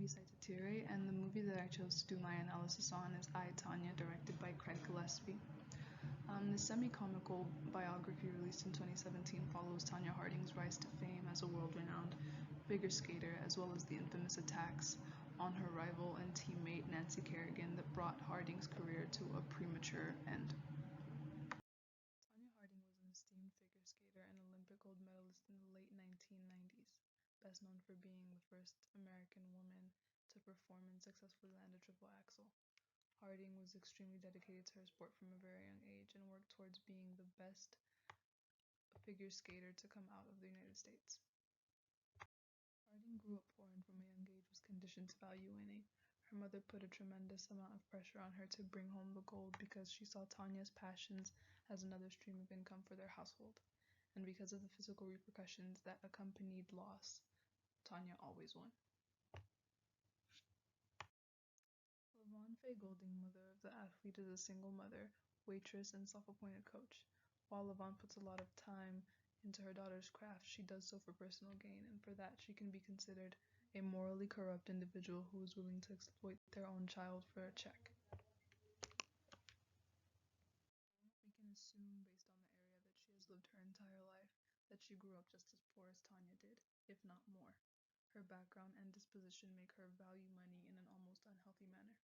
Saitatiere, and the movie that I chose to do my analysis on is I, Tanya, directed by Craig Gillespie. The semi-comical biography released in 2017 follows Tanya Harding's rise to fame as a world-renowned figure skater, as well as the infamous attacks on her rival and teammate Nancy Kerrigan that brought Harding's career to a premature end. Tanya Harding was an esteemed figure skater and Olympic gold medalist in the late 1990s, best known for being the first American woman to perform and successfully land a triple axel. Harding was extremely dedicated to her sport from a very young age and worked towards being the best figure skater to come out of the United States. Harding grew up poor and from a young age was conditioned to value winning. Her mother put a tremendous amount of pressure on her to bring home the gold because she saw Tanya's passions as another stream of income for their household. And because of the physical repercussions that accompanied loss, Tanya always won. Lavon Faye Golding, mother of the athlete, is a single mother, waitress, and self-appointed coach. While Lavon puts a lot of time into her daughter's craft, she does so for personal gain, and for that she can be considered a morally corrupt individual who is willing to exploit their own child for a check. We can assume, based on the area that she has lived her entire life, that she grew up just as poor as Tanya did, if not more. Her background and disposition make her value money in an almost unhealthy manner.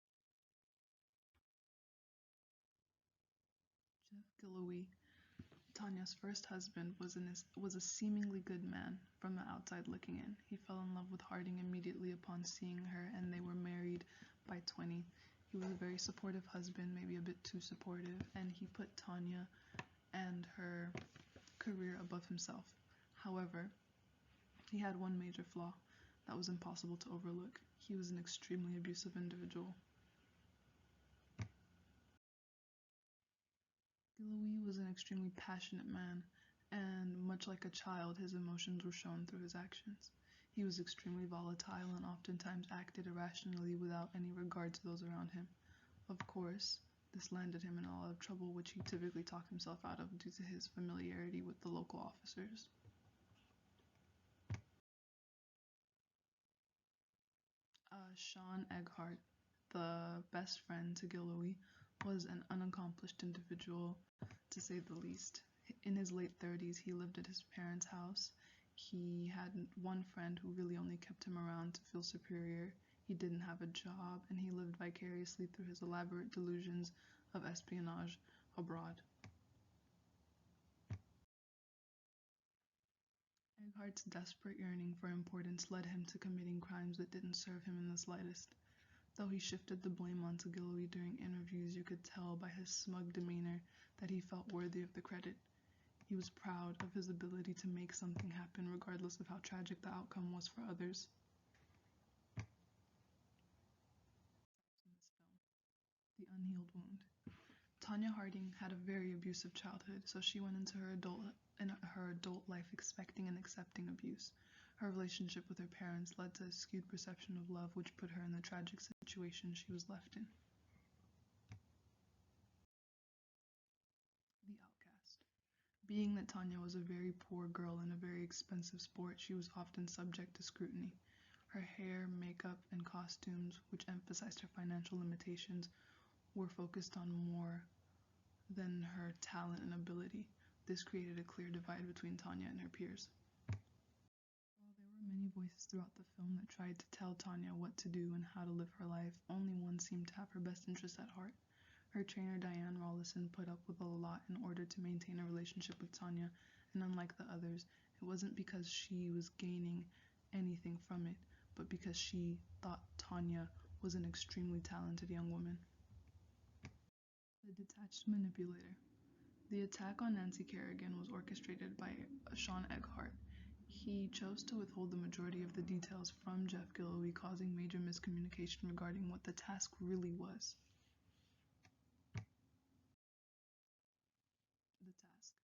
Jeff Gillooly, Tanya's first husband, was a seemingly good man from the outside looking in. He fell in love with Harding immediately upon seeing her, and they were married by 20. He was a very supportive husband, maybe a bit too supportive, and he put Tanya and her career above himself. However, he had one major flaw that was impossible to overlook. He was an extremely abusive individual. Gillooly was an extremely passionate man, and much like a child, his emotions were shown through his actions. He was extremely volatile and oftentimes acted irrationally without any regard to those around him. Of course, this landed him in a lot of trouble, which he typically talked himself out of due to his familiarity with the local officers. Sean Eghart, the best friend to Gillooly, was an unaccomplished individual, to say the least. In his late 30s, he lived at his parents' house. He had one friend who really only kept him around to feel superior. He didn't have a job, and he lived vicariously through his elaborate delusions of espionage abroad. Eghart's desperate yearning for importance led him to committing crimes that didn't serve him in the slightest. Though he shifted the blame onto Gillooly during interviews, you could tell by his smug demeanor that he felt worthy of the credit. He was proud of his ability to make something happen regardless of how tragic the outcome was for others. The Unhealed Wound. Tanya Harding had a very abusive childhood, so she went into her adult life expecting and accepting abuse. Her relationship with her parents led to a skewed perception of love, which put her in the tragic situation she was left in. The Outcast. Being that Tanya was a very poor girl in a very expensive sport, she was often subject to scrutiny. Her hair, makeup, and costumes, which emphasized her financial limitations, were focused on more than her talent and ability. This created a clear divide between Tanya and her peers. While there were many voices throughout the film that tried to tell Tanya what to do and how to live her life, only one seemed to have her best interests at heart. Her trainer Diane Rollison put up with a lot in order to maintain a relationship with Tanya, and unlike the others, it wasn't because she was gaining anything from it, but because she thought Tanya was an extremely talented young woman. The Detached Manipulator. The attack on Nancy Kerrigan was orchestrated by Sean Eghart. He chose to withhold the majority of the details from Jeff Gillooly, causing major miscommunication regarding what the task really was. The task.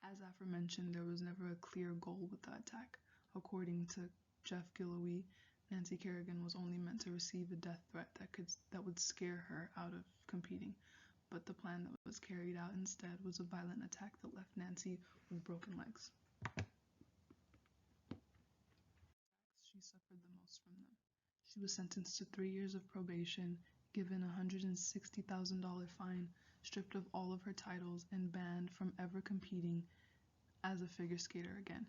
As aforementioned, there was never a clear goal with the attack. According to Jeff Gillooly, Nancy Kerrigan was only meant to receive a death threat that would scare her out of competing. But the plan that was carried out instead was a violent attack that left Nancy with broken legs. She suffered the most from them. She was sentenced to 3 years of probation, given a $160,000 fine, stripped of all of her titles, and banned from ever competing as a figure skater again.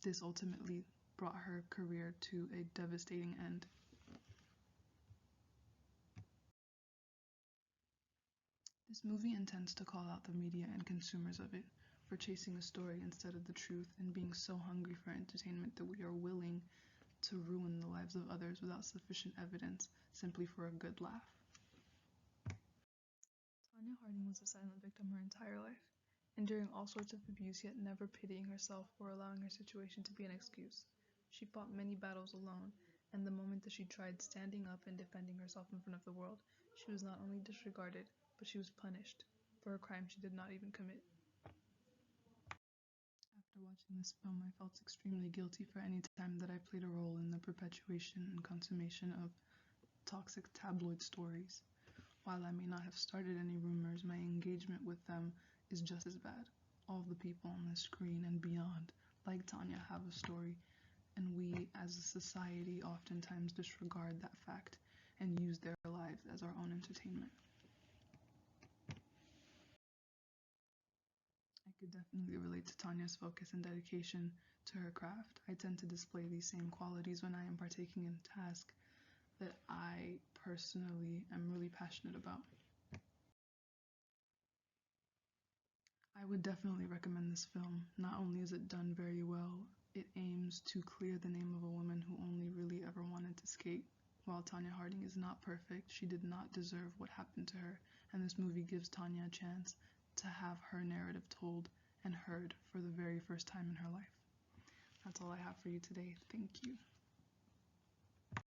This ultimately brought her career to a devastating end. This movie intends to call out the media and consumers of it for chasing a story instead of the truth and being so hungry for entertainment that we are willing to ruin the lives of others without sufficient evidence simply for a good laugh. Tonya Harding was a silent victim her entire life, enduring all sorts of abuse yet never pitying herself or allowing her situation to be an excuse. She fought many battles alone, and the moment that she tried standing up and defending herself in front of the world, she was not only disregarded, but she was punished for a crime she did not even commit. After watching this film, I felt extremely guilty for any time that I played a role in the perpetuation and consummation of toxic tabloid stories. While I may not have started any rumors, my engagement with them is just as bad. All the people on the screen and beyond, like Tonya, have a story, and we as a society oftentimes disregard that fact and use their lives as our own entertainment. I could definitely relate to Tonya's focus and dedication to her craft. I tend to display these same qualities when I am partaking in a task that I personally am really passionate about. I would definitely recommend this film. Not only is it done very well, it aims to clear the name of a woman who only really ever wanted to skate. While Tonya Harding is not perfect, she did not deserve what happened to her, and this movie gives Tonya a chance to have her narrative told and heard for the very first time in her life. That's all I have for you today. Thank you.